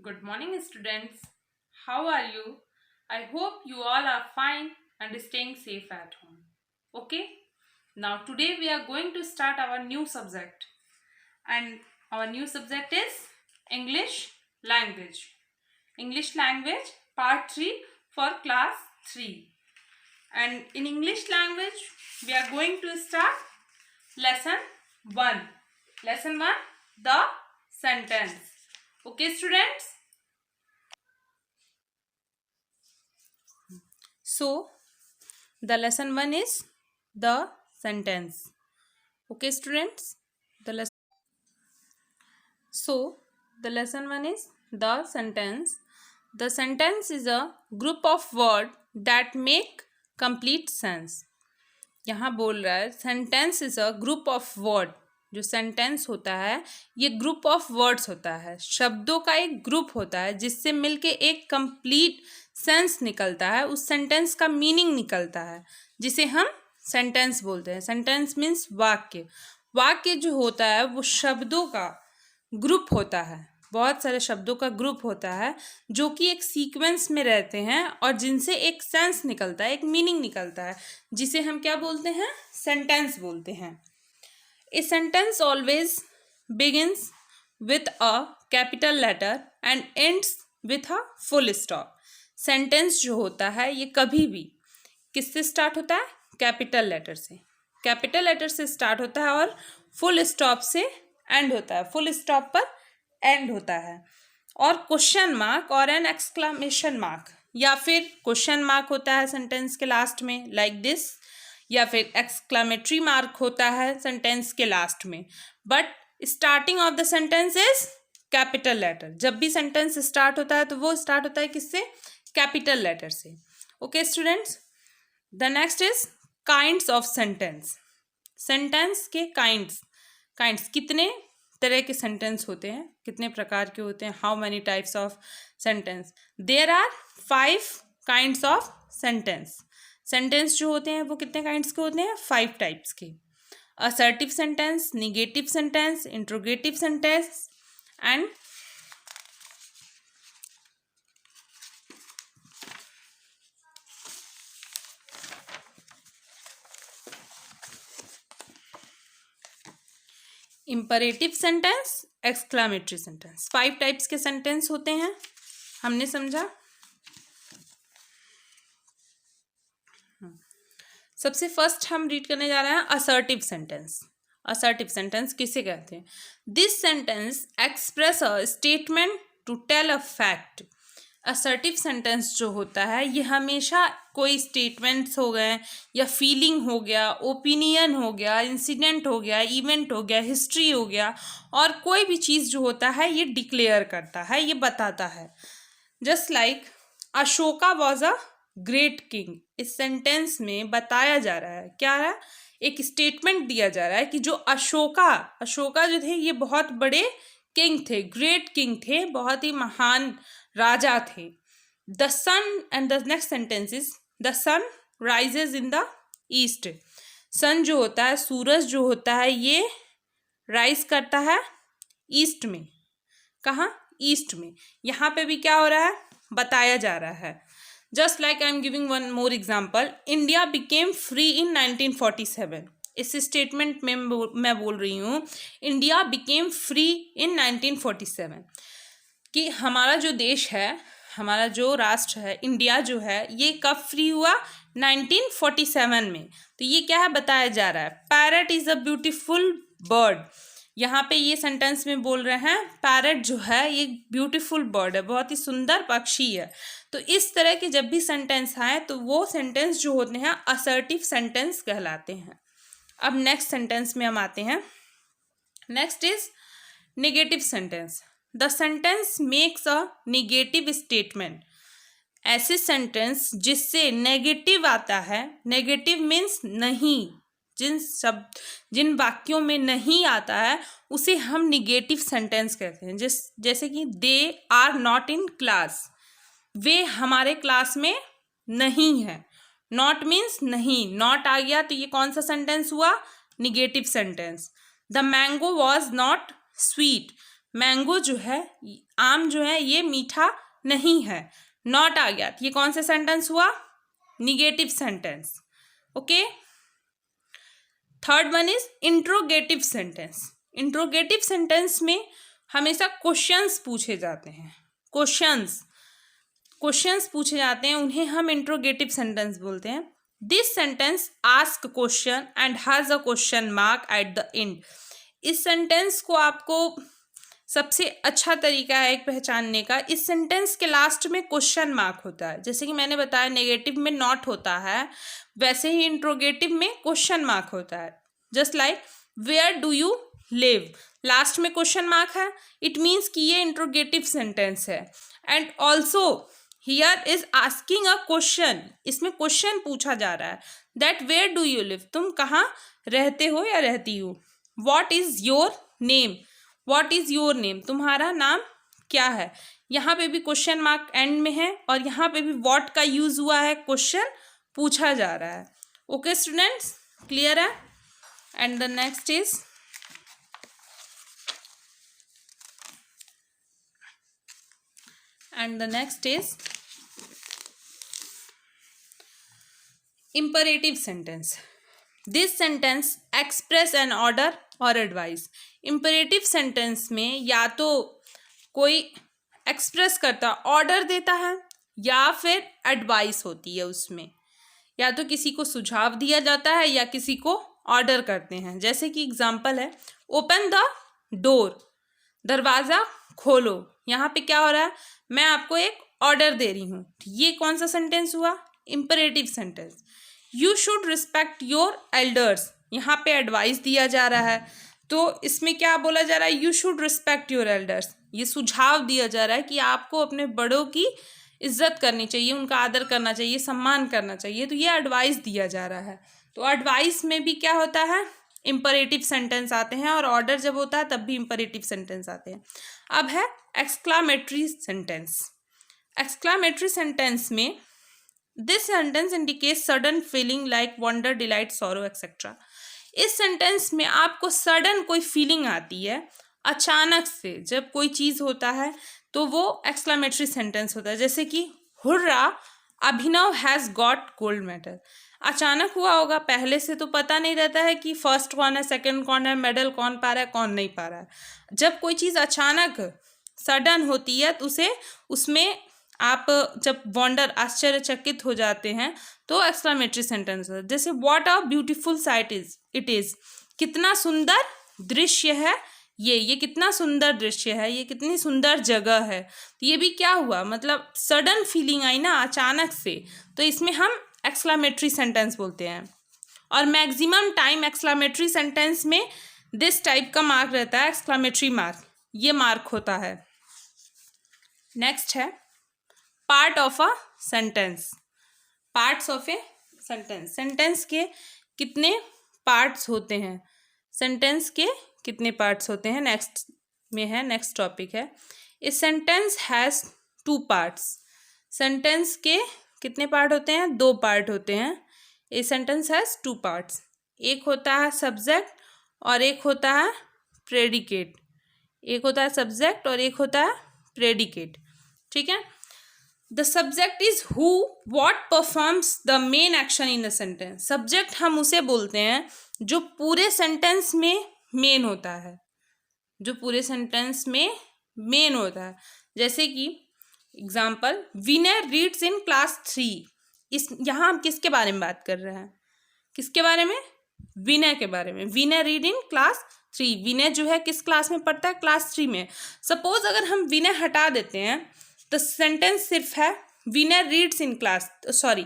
Good morning, students. How are you? I hope you all are fine and staying safe at home. Okay? Now, today we are going to start our new subject, and our new subject is English language. English language part 3 for class 3. And in English language, we are going to start lesson 1. Lesson 1, the sentence. Okay, students? So, the lesson 1 is the sentence. Okay, students? The lesson. So, the lesson 1 is the sentence. The sentence is a group of words that make complete sense. यहाँ बोल रहा है sentence is a group of word. जो sentence होता है ये group of words होता है, शब्दों का एक ग्रुप होता है जिससे मिलके एक कंप्लीट सेंस निकलता है, उस सेंटेंस का मीनिंग निकलता है जिसे हम सेंटेंस बोलते हैं. सेंटेंस मीन्स वाक्य. वाक्य जो होता है वो शब्दों का ग्रुप होता है, बहुत सारे शब्दों का ग्रुप होता है जो कि एक सीक्वेंस में रहते हैं और जिनसे एक सेंस निकलता है, एक मीनिंग निकलता है, जिसे हम क्या बोलते हैं? सेंटेंस बोलते हैं. A sentence always begins with a capital letter and ends with a full stop. Sentence जो होता है ये कभी भी किससे स्टार्ट होता है? कैपिटल लेटर से. कैपिटल लेटर से स्टार्ट होता है और फुल स्टॉप से एंड होता है. फुल स्टॉप पर एंड होता है. और क्वेश्चन मार्क और एन एक्सक्लामेशन मार्क या फिर क्वेश्चन मार्क होता है सेंटेंस के लास्ट में, लाइक दिस, या फिर एक्सक्लामेटरी मार्क होता है सेंटेंस के लास्ट में. But starting of the sentence is capital letter. जब भी सेंटेंस स्टार्ट होता है तो वो स्टार्ट होता है किससे? कैपिटल लेटर से. Okay students, the next is kinds of sentence. Sentence के काइंड्स कितने तरह के सेंटेंस होते हैं, कितने प्रकार के होते हैं? How many types of sentence? There are 5 kinds of sentence. Sentence जो होते हैं वो कितने काइंड्स के होते हैं? 5 टाइप्स के. Assertive sentence, negative sentence, interrogative sentence and imperative sentence, exclamatory sentence. 5 types के सेंटेंस होते हैं, हमने समझा. सबसे फर्स्ट हम रीड करने जा रहे हैं असर्टिव सेंटेंस. असर्टिव सेंटेंस किसे कहते हैं? This sentence express a statement to tell a fact. Assertive sentence जो होता है ये हमेशा कोई स्टेटमेंट्स हो गए या फीलिंग हो गया, ओपिनियन हो गया, इंसिडेंट हो गया, इवेंट हो गया, हिस्ट्री हो गया, और कोई भी चीज़ जो होता है ये डिक्लेयर करता है, ये बताता है. Just like Ashoka was a great king. इस सेंटेंस में बताया जा रहा है क्या है? एक स्टेटमेंट दिया जा रहा है कि जो अशोका जो थे ये बहुत बड़े किंग थे, ग्रेट किंग थे, बहुत ही महान राजा थे. The sun and the next sentence is the sun rises in the east. Sun जो होता है, सूरज जो होता है, ये राइज करता है ईस्ट में. कहाँ? ईस्ट में. यहाँ पे भी क्या हो रहा है? बताया जा रहा है. Just like I am giving one more example. India became free in 1947. इस स्टेटमेंट में मैं बोल रही हूँ इंडिया बिकेम फ्री इन 1947 कि हमारा जो देश है, हमारा जो राष्ट्र है, इंडिया जो है, ये कब फ्री हुआ? 1947 में. तो ये क्या है? बताया जा रहा है. Parrot is a beautiful bird. यहाँ पे ये सेंटेंस में बोल रहे हैं पैरट जो है ये ब्यूटीफुल बर्ड है, बहुत ही सुंदर पक्षी है. तो इस तरह के जब भी सेंटेंस आए तो वो सेंटेंस जो होते हैं असर्टिव सेंटेंस कहलाते हैं. अब नेक्स्ट सेंटेंस में हम आते हैं. Next is negative sentence. The sentence makes a negative statement. ऐसे सेंटेंस जिससे नेगेटिव आता है, नेगेटिव मीन्स नहीं, जिन वाक्यों में नहीं आता है उसे हम निगेटिव सेंटेंस कहते हैं. जैसे कि they are not in class. वे हमारे क्लास में नहीं है. नॉट मीन्स नहीं, नॉट आ गया तो ये कौन सा सेंटेंस हुआ? Negative sentence. The mango was not sweet. Mango जो है, आम जो है ये मीठा नहीं है, नॉट आ गया। ये कौन सा सेंटेंस हुआ? Negative sentence. Okay, third one is interrogative sentence. Interrogative sentence में हमेशा क्वेश्चंस पूछे जाते हैं, क्वेश्चंस पूछे जाते हैं, उन्हें हम इंट्रोगेटिव सेंटेंस बोलते हैं। This sentence ask question and has a question mark at the end. इस सेंटेंस को आपको सबसे अच्छा तरीका है एक पहचानने का, इस सेंटेंस के लास्ट में क्वेश्चन मार्क होता है। जैसे कि मैंने बताया नेगेटिव में नॉट होता है, वैसे ही इंट्रोगेटिव में क्वेश्चन मार्क होता है। Just like where do you live, last में क्वेश्चन मार्क है, इट मीन्स कि ये इंट्रोगेटिव सेंटेंस है। And also here is asking a question, इसमें क्वेश्चन पूछा जा रहा है, that where do you live, तुम कहाँ रहते हो या रहती हो। What is your name, what is your name, तुम्हारा नाम क्या है। यहाँ पे भी क्वेश्चन मार्क एंड में है और यहाँ पे भी व्हाट का यूज हुआ है, क्वेश्चन पूछा जा रहा है। ओके स्टूडेंट्स, क्लियर है। And the next is imperative sentence. This sentence express an order or advice. imperative sentence में या तो कोई एक्सप्रेस करता, ऑर्डर देता है, या फिर एडवाइस होती है उसमें, या तो किसी को सुझाव दिया जाता है या किसी को ऑर्डर करते हैं। जैसे कि एग्जाम्पल है ओपन द डोर, दरवाज़ा खोलो। यहाँ पे क्या हो रहा है, मैं आपको एक ऑर्डर दे रही हूँ। ये कौन सा सेंटेंस हुआ, imperative sentence. You should respect your elders, यहाँ पे एडवाइस दिया जा रहा है, तो इसमें क्या बोला जा रहा है, you should respect your elders. ये सुझाव दिया जा रहा है कि आपको अपने बड़ों की इज्जत करनी चाहिए, उनका आदर करना चाहिए, सम्मान करना चाहिए, तो ये एडवाइस दिया जा रहा है। तो एडवाइस में भी क्या होता है, इंपरेटिव सेंटेंस आते हैं, और ऑर्डर जब होता है तब भी इंपरेटिव सेंटेंस आते हैं। अब है एक्सक्लामेटरी सेंटेंस। एक्सक्लामेटरी सेंटेंस में this sentence indicates sudden feeling like wonder, delight, sorrow etcetera. इस सेंटेंस में आपको सडन कोई फीलिंग आती है, अचानक से जब कोई चीज़ होता है तो वो एक्सक्लामेटरी सेंटेंस होता है। जैसे कि hurrah, Abhinav has got gold medal. अचानक हुआ होगा, पहले से तो पता नहीं रहता है कि फर्स्ट कौन है, सेकंड कौन है, मेडल कौन पा रहा है, कौन नहीं पा रहा है। जब कोई चीज़ अचानक सडन होती है तो उसमें आप जब वंडर, आश्चर्यचकित हो जाते हैं, तो एक्सक्लामेटरी सेंटेंस है। जैसे what a beautiful sight it is, कितना सुंदर दृश्य है ये कितना सुंदर दृश्य है, ये कितनी सुंदर जगह है। तो ये भी क्या हुआ, मतलब सडन फीलिंग आई ना अचानक से, तो इसमें हम एक्सक्लामेटरी सेंटेंस बोलते हैं। और मैक्सिमम टाइम एक्सक्लामेटरी सेंटेंस में दिस टाइप का मार्क रहता है, एक्सक्लामेटरी मार्क, ये मार्क होता है। नेक्स्ट है part of a sentence. Parts of a sentence, sentence के कितने पार्ट्स होते हैं, सेंटेंस के कितने पार्ट्स होते हैं, नेक्स्ट में है, नेक्स्ट टॉपिक है। A sentence has 2 parts. Sentence के कितने पार्ट होते हैं, 2 पार्ट होते हैं। ए सेंटेंस हैज़ 2 पार्ट्स, एक होता है सब्जेक्ट और एक होता है प्रेडिकेट। एक होता है सब्जेक्ट और एक होता है प्रेडिकेट, ठीक है। The subject is who what performs the main action in the sentence. Subject हम उसे बोलते हैं जो पूरे सेंटेंस में मेन होता है, जो पूरे सेंटेंस में मेन होता है। जैसे कि example, Vinay reads in class 3। इस यहाँ हम किसके बारे में बात कर रहे हैं, किसके बारे में, विनय के बारे में। विनय रीड इन क्लास 3, विनय जो है किस क्लास में पढ़ता है, क्लास 3 में। सपोज अगर हम विनय हटा देते हैं तो सेंटेंस सिर्फ है विनय रीड्स इन क्लास, सॉरी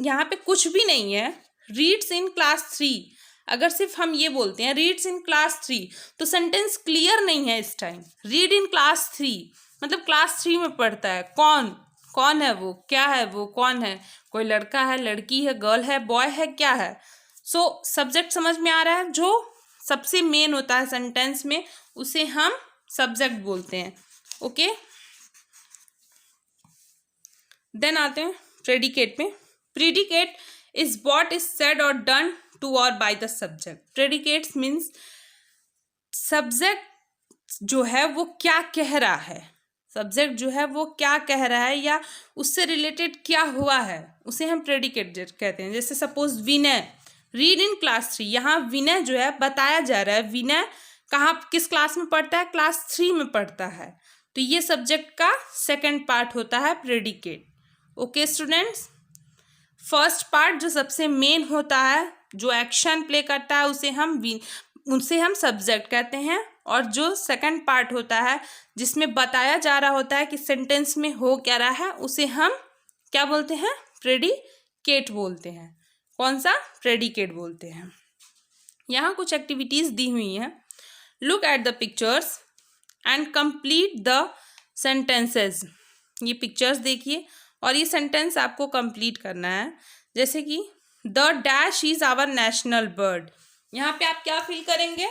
यहाँ पे कुछ भी नहीं है, रीड्स इन क्लास 3। अगर सिर्फ हम ये बोलते हैं रीड्स इन क्लास 3 तो सेंटेंस क्लियर नहीं है इस टाइम। रीड इन क्लास 3 मतलब क्लास 3 में पढ़ता है, कौन है वो, क्या है वो, कौन है, कोई लड़का है, लड़की है, गर्ल है, बॉय है, क्या है। सो सब्जेक्ट समझ में आ रहा है, जो सबसे मेन होता है सेंटेंस में उसे हम सब्जेक्ट बोलते हैं। ओके, देन आते हैं प्रेडिकेट में। Predicate is what is said और डन टू और by the subject. Predicates means subject जो है वो क्या कह रहा है, सब्जेक्ट जो है वो क्या कह रहा है या उससे रिलेटेड क्या हुआ है, उसे हम प्रेडिकेट कहते हैं। जैसे suppose Vinay read in class 3, यहाँ विनय जो है बताया जा रहा है, विनय कहाँ किस क्लास में पढ़ता है, क्लास 3 में पढ़ता है। तो ये सब्जेक्ट का सेकंड पार्ट होता है predicate. Okay students, first part जो सबसे मेन होता है, जो एक्शन प्ले करता है, उसे हम सब्जेक्ट कहते हैं। और जो सेकंड पार्ट होता है जिसमें बताया जा रहा होता है कि सेंटेंस में हो क्या रहा है, उसे हम क्या बोलते हैं, प्रेडिकेट बोलते हैं। कौन सा, प्रेडिकेट बोलते हैं। यहाँ कुछ एक्टिविटीज दी हुई हैं। Look at the pictures and complete the sentences. ये पिक्चर्स देखिए और ये सेंटेंस आपको कंप्लीट करना है। जैसे कि the dash is our national bird, यहाँ पे आप क्या फिल करेंगे,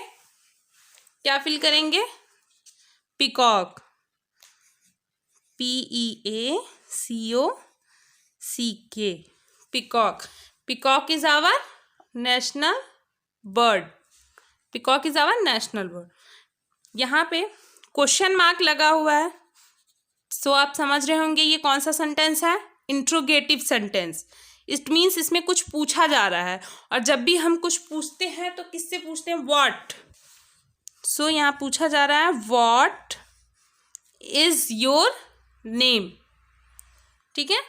क्या फिल करेंगे, peacock, PEACOCK, peacock. Peacock is our national bird, peacock is our national bird. यहाँ पे क्वेश्चन मार्क लगा हुआ है, सो आप समझ रहे होंगे ये कौन सा सेंटेंस है, इंट्रोगेटिव सेंटेंस। इट मीन्स इसमें कुछ पूछा जा रहा है, और जब भी हम कुछ पूछते हैं तो किससे पूछते हैं, व्हाट। सो यहाँ पूछा जा रहा है व्हाट इज योर नेम, ठीक है।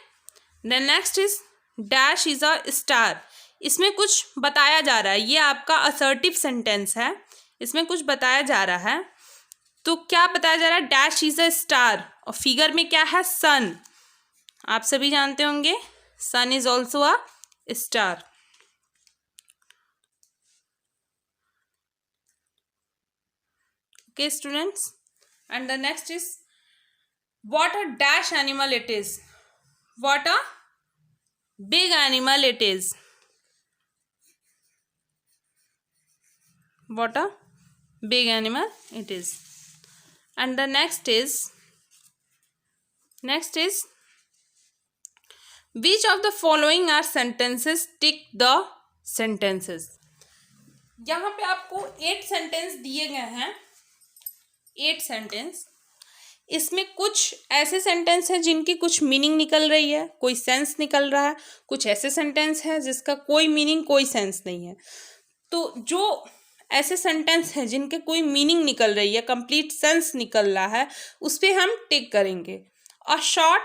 Then next is dash is a star, इसमें कुछ बताया जा रहा है, ये आपका असर्टिव सेंटेंस है, इसमें कुछ बताया जा रहा है। तो क्या बताया जा रहा है, डैश इज अ स्टार, और फिगर में क्या है, सन। आप सभी जानते होंगे sun is also a star. Okay students, and the next is what a dash animal it is, what a big animal it is, what a big animal it is. And the next is which of the following are sentences, tick the sentences. यहाँ पे आपको 8 sentence दिए गए हैं, 8 sentence. इसमें कुछ ऐसे sentence हैं जिनकी कुछ मीनिंग निकल रही है, कोई सेंस निकल रहा है, कुछ ऐसे सेंटेंस हैं जिसका कोई मीनिंग कोई सेंस नहीं है। तो जो ऐसे सेंटेंस हैं जिनके कोई मीनिंग निकल रही है, कंप्लीट सेंस निकल रहा है, उस पर हम टिक करेंगे। A short